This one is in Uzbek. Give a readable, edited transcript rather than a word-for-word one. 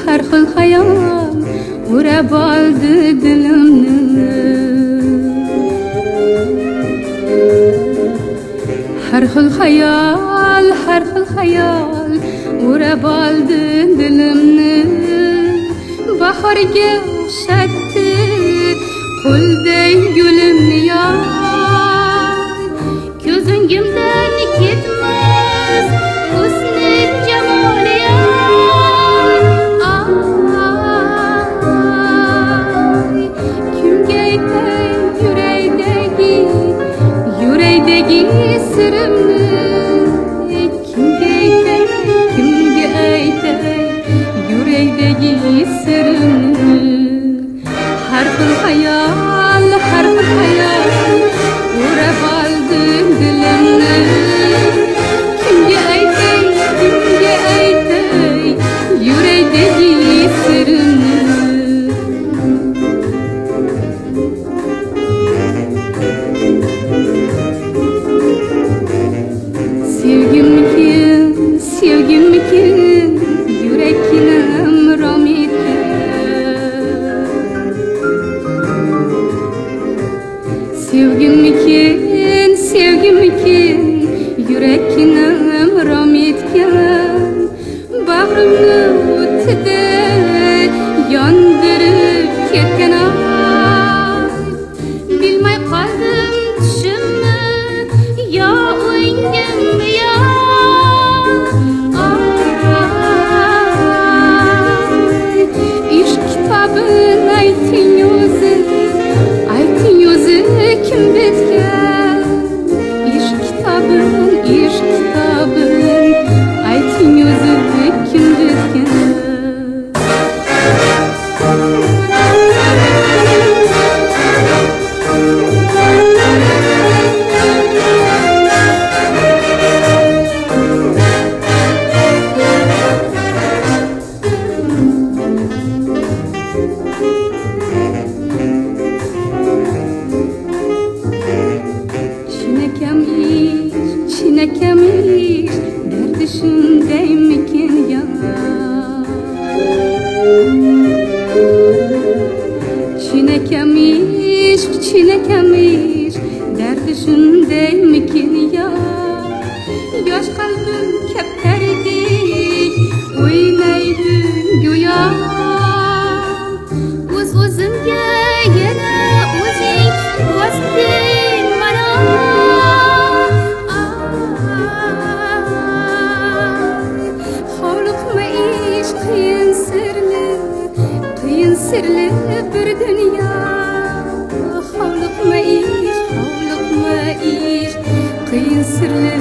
Har xil xayol o'rab oldi dilimni. Har xil xayol o'rab oldi dilimni. Bahorga o'xshatdi qo'lday gulimni yar. Ko'z o'ngimdan ketmas husni jamoli yar. Kimga aytay yuraydagi sirimni. Kimga aytay yuraydagi sirimni. Har xil xayol o'rab oldi dilimni. Kimga aytay yuraydagi sirimni. Sevgimmikin yüreklim rom etgan. Sevgimmikin yüreklim rom etgan. Bag'rimni o'tida yondirib ketgan. Bilmay qoldim tushimni yo o'ngimni yo. İşq kitabın ayting o'zi kim bitgan. İşq kitabın ayting o'zi kim bitgan. Chinakam ish derdi shundaymikin ya. Chinakam ish derdi shundaymikin ya. Yosh qalbim kaptardek o'ynaydi go'yo. O'zimga yana o'zing bosding mana. Sirli bir dünya. Hovliqma ish qiyin sirli